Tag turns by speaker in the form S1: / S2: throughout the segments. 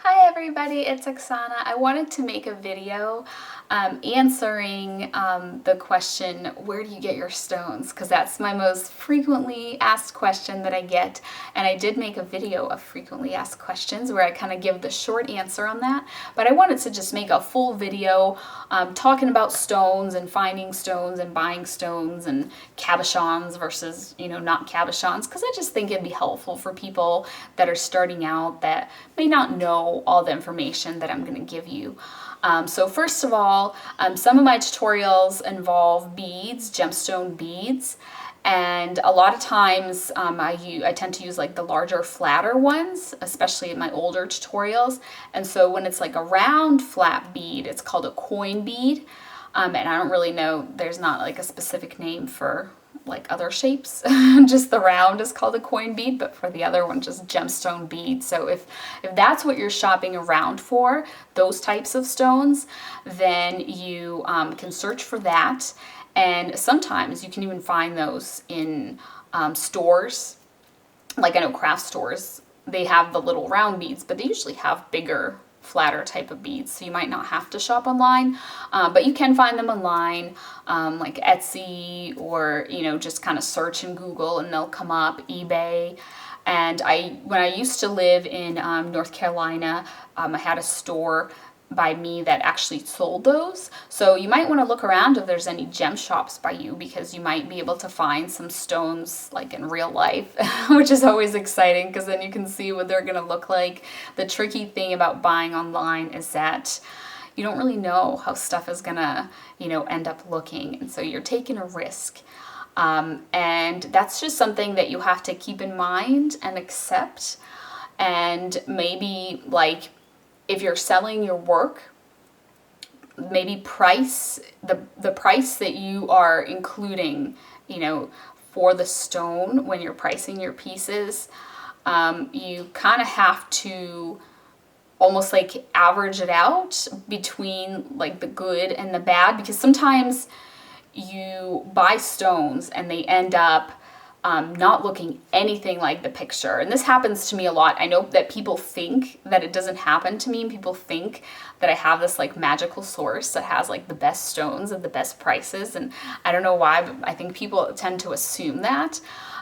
S1: Hi everybody, it's Oksana. I wanted to make a video answering the question, where do you get your stones? Because that's my most frequently asked question that I get. And I did make a video of frequently asked questions where I kind of give the short answer on that. But I wanted to just make a full video talking about stones and finding stones and buying stones and cabochons versus, not cabochons. Because I just think it'd be helpful for people that are starting out that may not know all the information that I'm going to give you. So first of all, some of my tutorials involve beads, gemstone beads, and a lot of times I tend to use like the larger, flatter ones, especially in my older tutorials. And so when it's like a round, flat bead, it's called a coin bead. And I don't really know, there's not like a specific name for like other shapes. Just the round is called a coin bead, but for the other one, just gemstone bead. So if that's what you're shopping around for, those types of stones, then you can search for that. And sometimes you can even find those in stores. Like I know craft stores, they have the little round beads, but they usually have bigger, flatter type of beads, so you might not have to shop online, but you can find them online, like Etsy, or just kind of search in Google and they'll come up, eBay. And when I used to live in North Carolina, I had a store by me that actually sold those. So you might want to look around if there's any gem shops by you, because you might be able to find some stones like in real life, which is always exciting because then you can see what they're going to look like. The tricky thing about buying online is that you don't really know how stuff is going to, end up looking. And so you're taking a risk. And that's just something that you have to keep in mind and accept. And maybe like, if you're selling your work, maybe price the price that you are including, for the stone when you're pricing your pieces, you kind of have to almost like average it out between like the good and the bad, because sometimes you buy stones and they end up not looking anything like the picture. And this happens to me a lot. I know that people think that it doesn't happen to me, and people think that I have this like magical source that has like the best stones at the best prices. And I don't know why, but I think people tend to assume that.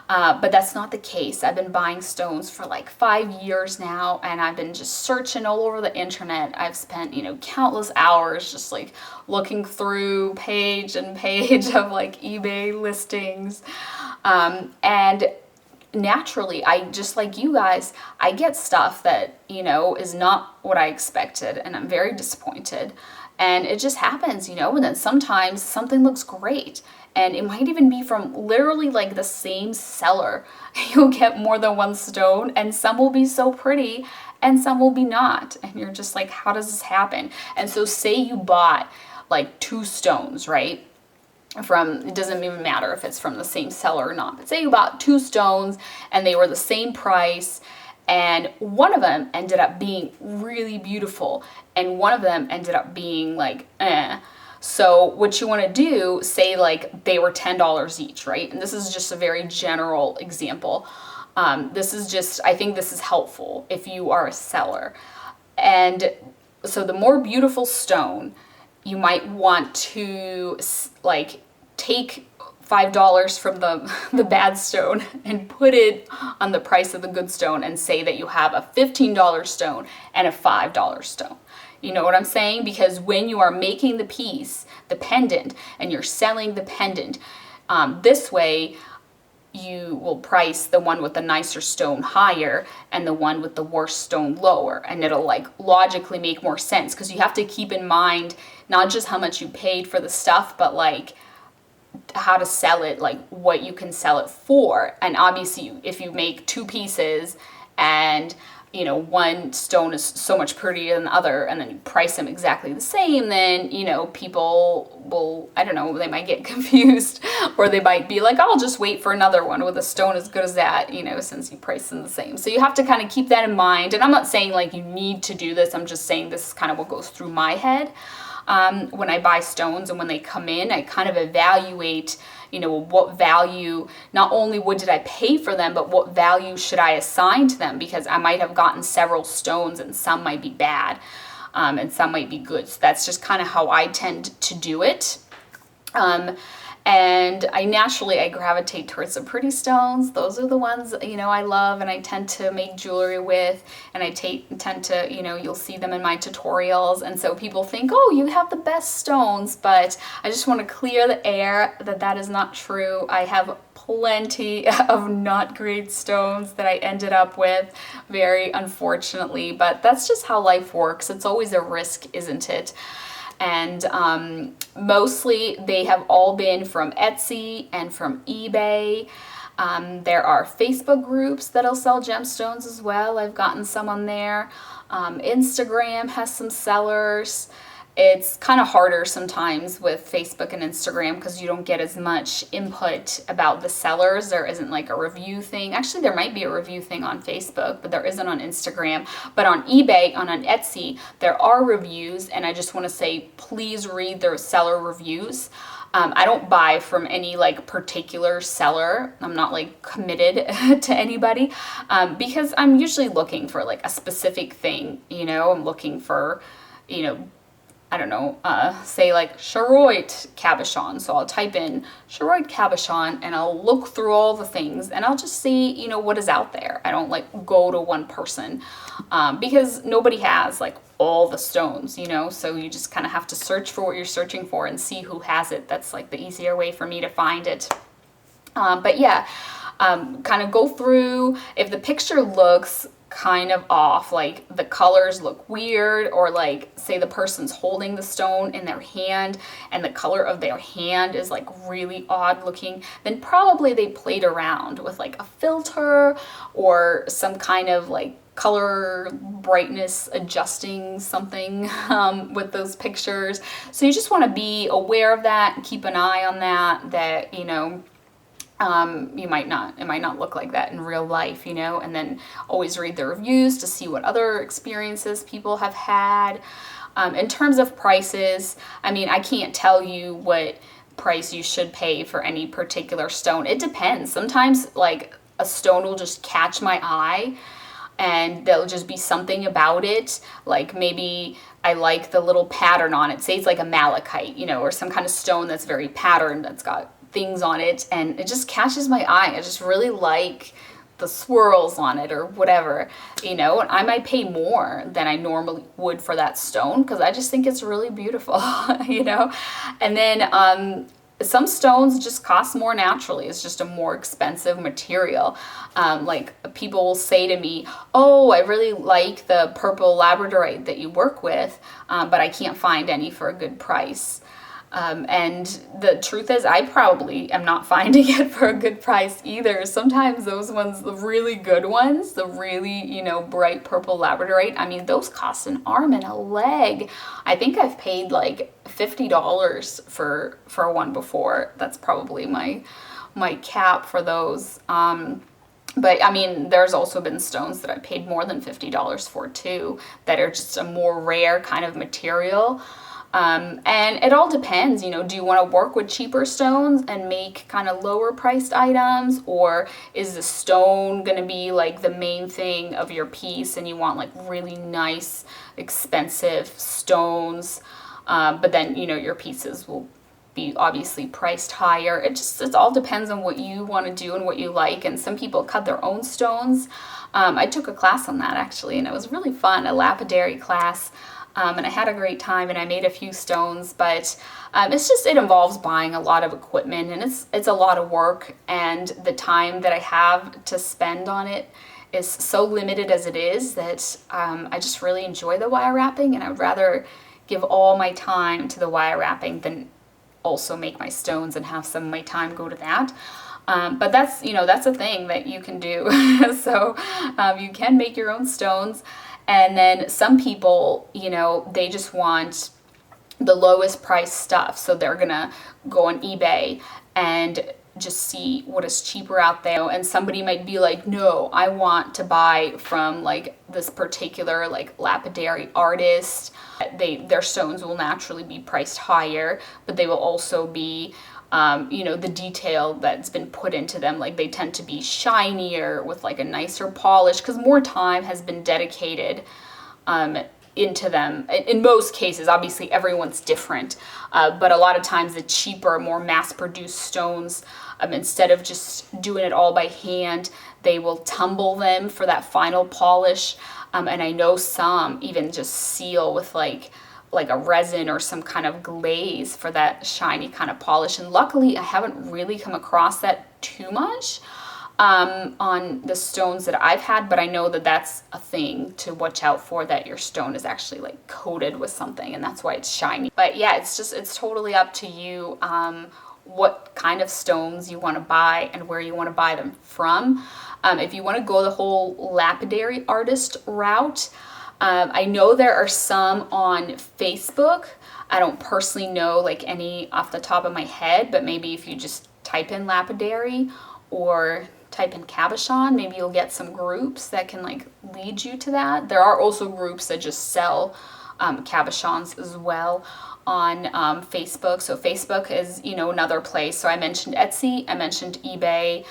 S1: But that's not the case. I've been buying stones for like 5 years now, and I've been just searching all over the internet. I've spent, countless hours just like looking through page and page of like eBay listings. And naturally, I just like you guys, I get stuff that, is not what I expected, and I'm very disappointed. And it just happens, and then sometimes something looks great, and it might even be from literally like the same seller. You'll get more than one stone, and some will be so pretty and some will be not. And you're just like, how does this happen? And so say you bought like 2 stones, right? It doesn't even matter if it's from the same seller or not, but say you bought 2 stones and they were the same price, and one of them ended up being really beautiful and one of them ended up being like So what you want to do, say like they were $10 each, right? And this is just a very general example. I think this is helpful if you are a seller. And so the more beautiful stone, you might want to like take $5 from the bad stone and put it on the price of the good stone, and say that you have a $15 stone and a $5 stone. You know what I'm saying? Because when you are making the piece, the pendant, and you're selling the pendant, this way you will price the one with the nicer stone higher and the one with the worst stone lower, and it'll like logically make more sense, because you have to keep in mind not just how much you paid for the stuff, but like how to sell it, like what you can sell it for. And obviously if you make 2 pieces and one stone is so much prettier than the other, and then you price them exactly the same, then, people will, I don't know, they might get confused, or they might be like, I'll just wait for another one with a stone as good as that, since you price them the same. So you have to kind of keep that in mind. And I'm not saying like you need to do this, I'm just saying this is kind of what goes through my head. when I buy stones, and when they come in, I kind of evaluate, what value, not only what did I pay for them, but what value should I assign to them, because I might have gotten several stones and some might be bad, and some might be good. So that's just kind of how I tend to do it. And I gravitate towards the pretty stones. Those are the ones, I love and I tend to make jewelry with, and I tend to, you'll see them in my tutorials. And so people think, oh, you have the best stones, but I just want to clear the air that is not true. I have plenty of not great stones that I ended up with, very unfortunately, but that's just how life works. It's always a risk, isn't it? And mostly they have all been from Etsy and from eBay. There are Facebook groups that'll sell gemstones as well. I've gotten some on there. Instagram has some sellers. It's kind of harder sometimes with Facebook and Instagram because you don't get as much input about the sellers. There isn't like a review thing. Actually, there might be a review thing on Facebook, but there isn't on Instagram. But on eBay, on Etsy, there are reviews, and I just want to say, please read their seller reviews. I don't buy from any like particular seller. I'm not like committed to anybody, because I'm usually looking for like a specific thing. I'm looking for, I don't know, say like Charoite cabochon. So I'll type in Charoite cabochon and I'll look through all the things and I'll just see, what is out there. I don't like go to one person, because nobody has like all the stones, so you just kind of have to search for what you're searching for and see who has it. That's like the easier way for me to find it. But yeah, kind of go through. If the picture looks kind of off, like the colors look weird, or like say the person's holding the stone in their hand and the color of their hand is like really odd looking, then probably they played around with like a filter or some kind of like color brightness adjusting something with those pictures. So you just want to be aware of that and keep an eye on that it might not look like that in real life, and then always read the reviews to see what other experiences people have had. In terms of prices, I can't tell you what price you should pay for any particular stone. It depends. Sometimes like a stone will just catch my eye and there'll just be something about it. Like maybe I like the little pattern on it. Say it's like a malachite, or some kind of stone that's very patterned, that's got things on it, and it just catches my eye. I just really like the swirls on it or whatever, and I might pay more than I normally would for that stone because I just think it's really beautiful, And then some stones just cost more naturally. It's just a more expensive material. Like people will say to me, oh, I really like the purple Labradorite that you work with, but I can't find any for a good price. And the truth is, I probably am not finding it for a good price either. Sometimes those ones, the really good ones, the really, bright purple Labradorite, those cost an arm and a leg. I think I've paid like $50 for one before. That's probably my cap for those. But there's also been stones that I paid more than $50 for too, that are just a more rare kind of material. And it all depends, do you want to work with cheaper stones and make kind of lower priced items, or is the stone going to be like the main thing of your piece and you want like really nice, expensive stones, but then, your pieces will be obviously priced higher. It all depends on what you want to do and what you like. And some people cut their own stones. I took a class on that actually, and it was really fun, a lapidary class. And I had a great time and I made a few stones, but it involves buying a lot of equipment, and it's a lot of work, and the time that I have to spend on it is so limited as it is that I just really enjoy the wire wrapping, and I would rather give all my time to the wire wrapping than also make my stones and have some of my time go to that. But that's a thing that you can do. So you can make your own stones. And then some people, they just want the lowest price stuff. So they're going to go on eBay and just see what is cheaper out there. And somebody might be like, no, I want to buy from like this particular like lapidary artist. Their stones will naturally be priced higher, but they will also be you know, the detail that's been put into them, like they tend to be shinier with like a nicer polish because more time has been dedicated into them. In most cases, obviously everyone's different, but a lot of times the cheaper, more mass-produced stones, instead of just doing it all by hand, they will tumble them for that final polish. And I know some even just seal with like a resin or some kind of glaze for that shiny kind of polish. And luckily, I haven't really come across that too much on the stones that I've had, but I know that that's a thing to watch out for, that your stone is actually like coated with something, and that's why it's shiny. But yeah, it's totally up to you what kind of stones you want to buy and where you want to buy them from. If you want to go the whole lapidary artist route, I know there are some on Facebook. I don't personally know like any off the top of my head, but maybe if you just type in lapidary or type in cabochon, maybe you'll get some groups that can like lead you to that. There are also groups that just sell cabochons as well on Facebook. So Facebook is, you know, another place. So I mentioned Etsy, I mentioned eBay,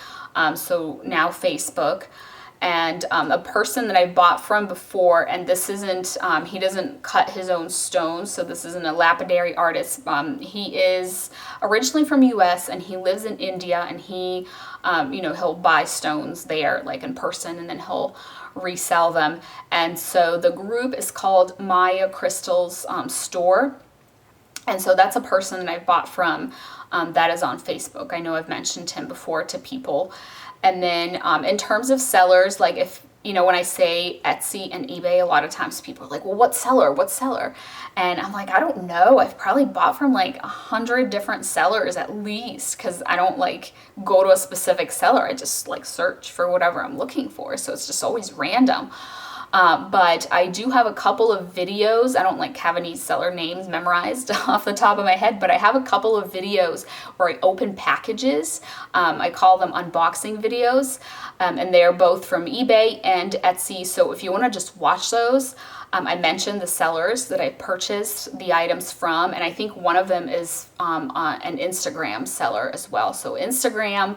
S1: so now Facebook. And a person that I bought from before, and this isn't, he doesn't cut his own stones, so this isn't a lapidary artist. He is originally from US and he lives in India, and he, you know, he'll buy stones there like in person and then he'll resell them. And so the group is called Maya Crystals Store. And so that's a person that I bought from that is on Facebook. I know I've mentioned him before to people. And then in terms of sellers, like if, you know, when I say Etsy and eBay, a lot of times people are like, well, what seller? What seller? And I'm like, I don't know. I've probably bought from like 100 different sellers at least, because I don't like go to a specific seller. I just like search for whatever I'm looking for. So it's just always random. But I do have a couple of videos. I don't like have any seller names memorized off the top of my head, but I have a couple of videos where I open packages. I call them unboxing videos, and they're both from eBay and Etsy. So if you want to just watch those, I mentioned the sellers that I purchased the items from, and I think one of them is an Instagram seller as well. So Instagram,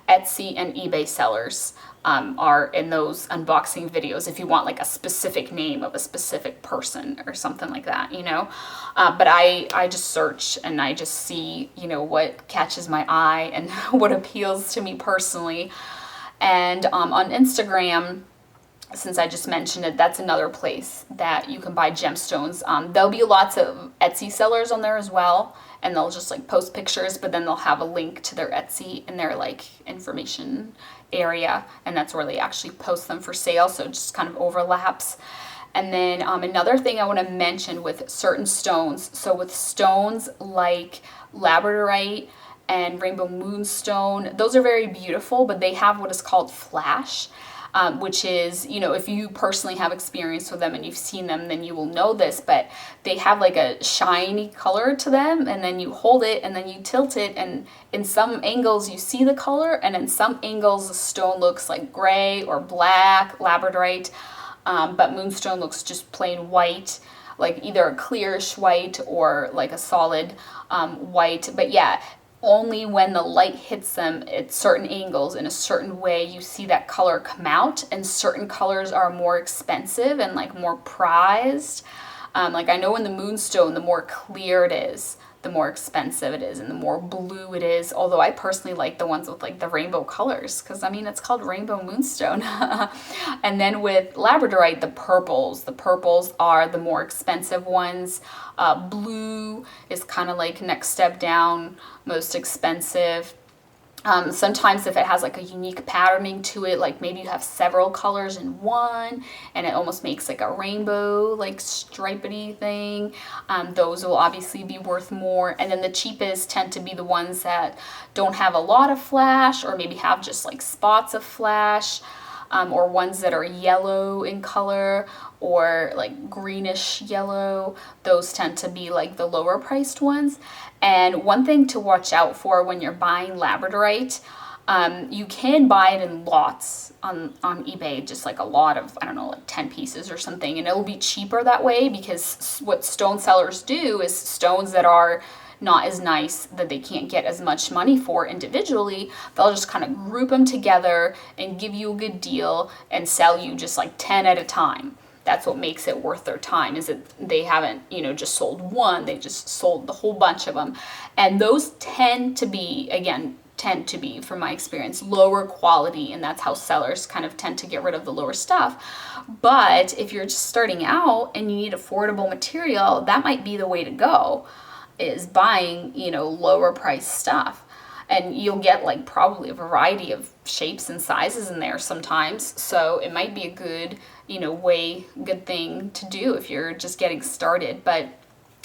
S1: Etsy, and eBay sellers are in those unboxing videos if you want like a specific name of a specific person or something like that, you know. But I just search and I just see, you know, what catches my eye and what appeals to me personally. And on Instagram, since I just mentioned it, that's another place that you can buy gemstones. There'll be lots of Etsy sellers on there as well, and they'll just like post pictures, but then they'll have a link to their Etsy in their like information area, and that's where they actually post them for sale, so it just kind of overlaps. And then another thing I want to mention with certain stones, so with stones like Labradorite and rainbow moonstone, those are very beautiful, but they have what is called flash. Which is, you know, if you personally have experience with them and you've seen them, then you will know this, but they have like a shiny color to them, and then you hold it and then you tilt it, and in some angles you see the color, and in some angles the stone looks like gray or black, Labradorite, but moonstone looks just plain white, like either a clearish white or like a solid white. But yeah, only when the light hits them at certain angles in a certain way you see that color come out, and certain colors are more expensive and like more prized. Like I know in the moonstone, the more clear it is, the more expensive it is, and the more blue it is, although I personally like the ones with like the rainbow colors, because I mean it's called rainbow moonstone. And then with Labradorite, the purples are the more expensive ones. Blue is kind of like next step down, most expensive. Sometimes if it has like a unique patterning to it, like maybe you have several colors in one and it almost makes like a rainbow, like stripedy thing, those will obviously be worth more. And then the cheapest tend to be the ones that don't have a lot of flash, or maybe have just like spots of flash. or ones that are yellow in color or like greenish yellow. Those tend to be like the lower priced ones. And one thing to watch out for when you're buying Labradorite, you can buy it in lots on eBay, just like a lot of, I don't know, like 10 pieces or something, and it'll be cheaper that way, because what stone sellers do is stones that are not as nice, that they can't get as much money for individually, they'll just kind of group them together and give you a good deal and sell you just like 10 at a time. That's what makes it worth their time, is that they haven't, just sold one, they just sold the whole bunch of them. And those tend to be, from my experience, lower quality, and that's how sellers kind of tend to get rid of the lower stuff. But if you're just starting out and you need affordable material, that might be the way to go, is buying, lower price stuff. And you'll get like probably a variety of shapes and sizes in there sometimes. So it might be a good, good thing to do if you're just getting started. But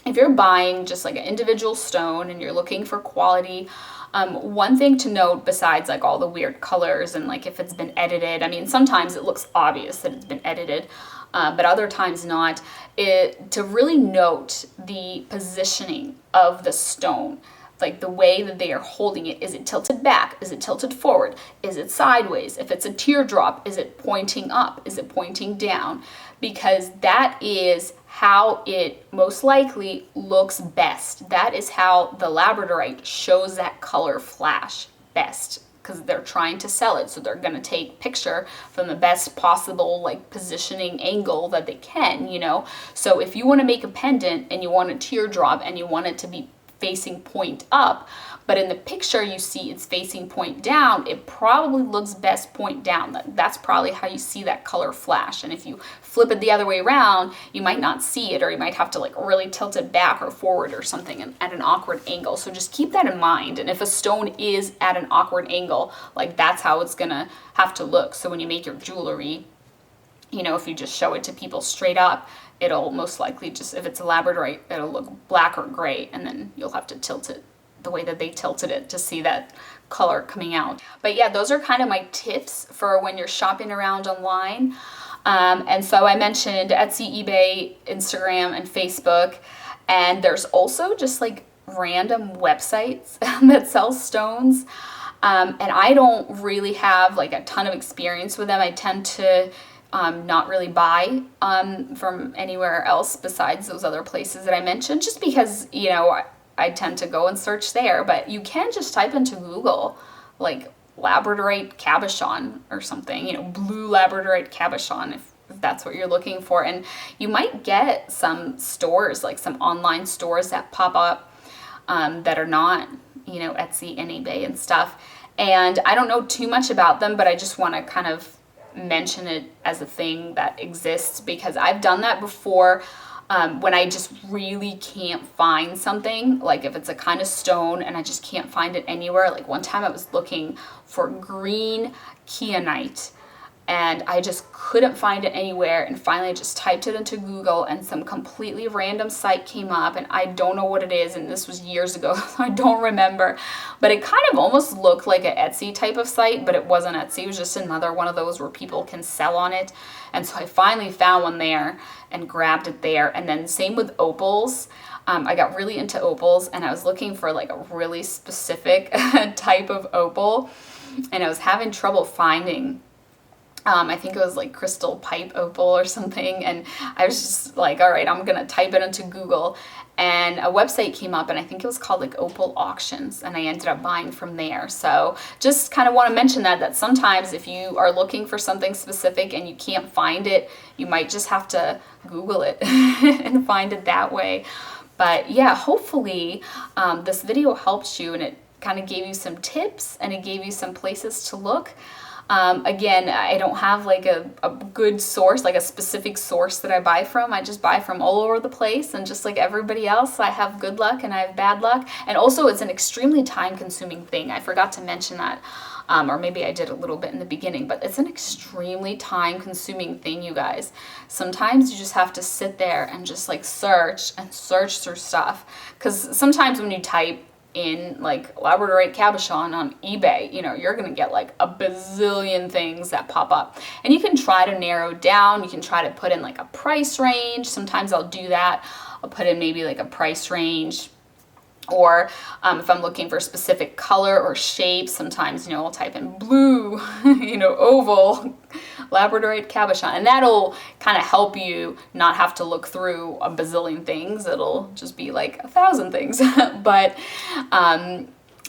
S1: if you're buying just like an individual stone and you're looking for quality, one thing to note, besides like all the weird colors and like if it's been edited, I mean, sometimes it looks obvious that it's been edited, but other times not, to really note the positioning of the stone, like the way that they are holding it. Is it tilted back? Is it tilted forward? Is it sideways? If it's a teardrop, is it pointing up? Is it pointing down? Because that is how it most likely looks best. That is how the Labradorite shows that color flash best, because they're trying to sell it. So they're going to take picture from the best possible like positioning angle that they can, So if you want to make a pendant and you want a teardrop and you want it to be facing point up, but in the picture you see it's facing point down, it probably looks best point down. That's probably how you see that color flash. And if you flip it the other way around, you might not see it, or you might have to like really tilt it back or forward or something at an awkward angle. So just keep that in mind. And if a stone is at an awkward angle, like that's how it's gonna have to look. So when you make your jewelry, if you just show it to people straight up, it'll most likely just, if it's a Labradorite, it'll look black or gray, and then you'll have to tilt it the way that they tilted it to see that color coming out. But yeah, those are kind of my tips for when you're shopping around online. And so I mentioned Etsy, eBay, Instagram, and Facebook. And there's also just like random websites that sell stones. And I don't really have like a ton of experience with them. I tend to not really buy from anywhere else besides those other places that I mentioned, just because, I tend to go and search there. But you can just type into Google like Labradorite cabochon or something, blue Labradorite cabochon, if that's what you're looking for. And you might get some stores, like some online stores that pop up that are not, Etsy and eBay and stuff. And I don't know too much about them, but I just want to kind of mention it as a thing that exists, because I've done that before. When I just really can't find something, like if it's a kind of stone and I just can't find it anywhere. Like one time I was looking for green kyanite and I just couldn't find it anywhere, and finally I just typed it into Google and some completely random site came up, and I don't know what it is, and this was years ago, so I don't remember, but it kind of almost looked like an Etsy type of site, but it wasn't Etsy. It was just another one of those where people can sell on it. And so I finally found one there and grabbed it there. And then same with opals. I got really into opals, and I was looking for like a really specific type of opal, and I was having trouble finding. I think it was like crystal pipe opal or something, and I was just like, all right, I'm gonna type it into Google, and a website came up, and I think it was called like Opal Auctions, and I ended up buying from there. So just kind of want to mention that sometimes if you are looking for something specific and you can't find it, you might just have to Google it and find it that way. But yeah, hopefully this video helped you, and it kind of gave you some tips, and it gave you some places to look. Again, I don't have like a good source, like a specific source that I buy from. I just buy from all over the place, and just like everybody else, I have good luck and I have bad luck. And also it's an extremely time-consuming thing. I forgot to mention that, or maybe I did a little bit in the beginning, but it's an extremely time-consuming thing, you guys. Sometimes you just have to sit there and just like search and search through stuff, because sometimes when you type in like Labradorite cabochon on eBay, you know, you're gonna get like a bazillion things that pop up. And you can try to narrow down, you can try to put in like a price range. Sometimes I'll do that. I'll put in maybe like a price range. Or if I'm looking for a specific color or shape, sometimes, you know, I'll type in blue, you know, oval, Labradorite cabochon, and that'll kind of help you not have to look through a bazillion things. It'll just be like 1,000 things. But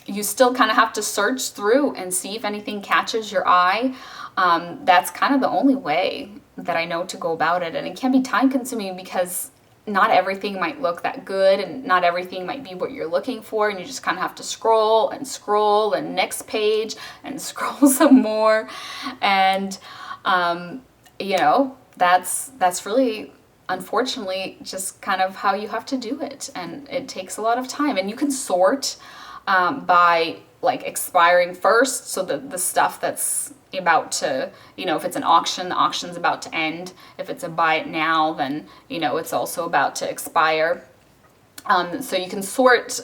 S1: you still kind of have to search through and see if anything catches your eye. That's kind of the only way that I know to go about it. And it can be time consuming because not everything might look that good and not everything might be what you're looking for, and you just kind of have to scroll and next page and scroll some more. And you know, that's really, unfortunately, just kind of how you have to do it, and it takes a lot of time. And you can sort by like expiring first, so that the stuff that's about to, you know, if it's an auction, the auction's about to end. If it's a buy it now, then, you know, it's also about to expire. So you can sort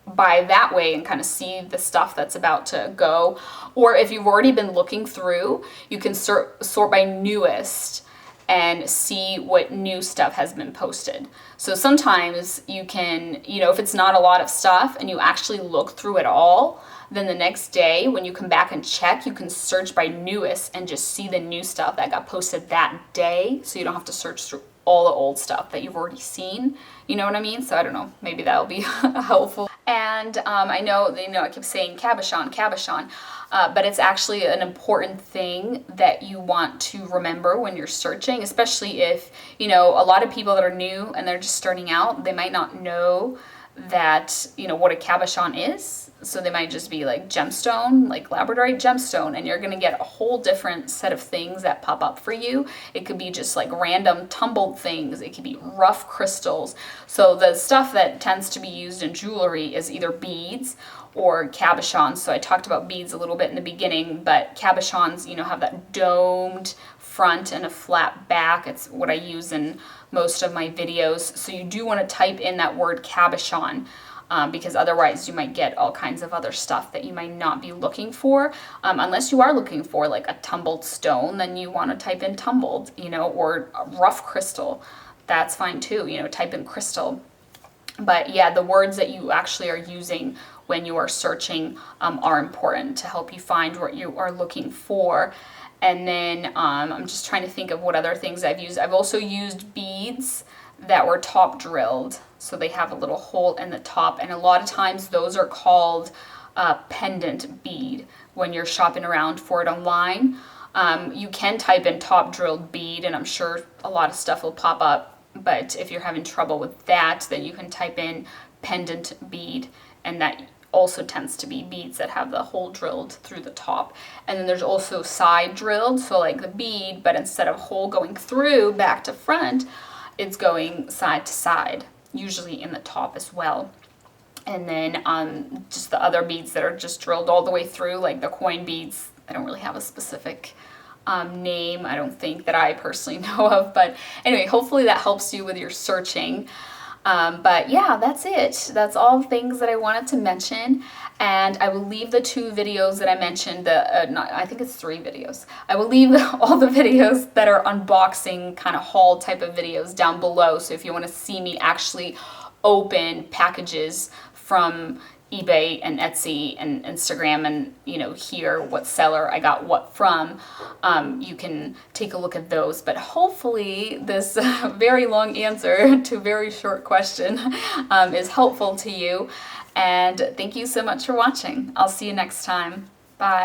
S1: by that way and kind of see the stuff that's about to go. Or if you've already been looking through, you can sort by newest and see what new stuff has been posted. So sometimes you can, you know, if it's not a lot of stuff and you actually look through it all, then the next day when you come back and check, you can search by newest and just see the new stuff that got posted that day. So you don't have to search through all the old stuff that you've already seen. You know what I mean? So I don't know, maybe that'll be helpful. And I know, you know, I keep saying cabochon, but it's actually an important thing that you want to remember when you're searching, especially if, you know, a lot of people that are new and they're just starting out, they might not know that, you know, what a cabochon is. So they might just be like gemstone, like Labradorite gemstone, and you're going to get a whole different set of things that pop up for you. It could be just like random tumbled things. It could be rough crystals. So the stuff that tends to be used in jewelry is either beads or cabochons. So I talked about beads a little bit in the beginning, but cabochons, you know, have that domed front and a flat back. It's what I use in most of my videos. So you do want to type in that word cabochon. Because otherwise you might get all kinds of other stuff that you might not be looking for. Unless you are looking for like a tumbled stone, then you want to type in tumbled, you know, or a rough crystal. That's fine too, you know, type in crystal. But yeah, the words that you actually are using when you are searching are important to help you find what you are looking for. And then I'm just trying to think of what other things I've used. I've also used beads that were top drilled. So they have a little hole in the top, and a lot of times those are called pendant bead when you're shopping around for it online. You can type in top drilled bead, and I'm sure a lot of stuff will pop up, but if you're having trouble with that, then you can type in pendant bead, and that also tends to be beads that have the hole drilled through the top. And then there's also side drilled, so like the bead, but instead of hole going through back to front, it's going side to side, usually in the top as well. And then just the other beads that are just drilled all the way through, like the coin beads, I don't really have a specific name, I don't think, that I personally know of. But anyway, hopefully that helps you with your searching. But yeah, that's it. That's all the things that I wanted to mention. And I will leave the 2 videos that I mentioned, I think it's 3 videos. I will leave all the videos that are unboxing kind of haul type of videos down below. So if you want to see me actually open packages from eBay and Etsy and Instagram and, you know, hear what seller I got what from, you can take a look at those. But hopefully this very long answer to a very short question is helpful to you. And thank you so much for watching. I'll see you next time. Bye.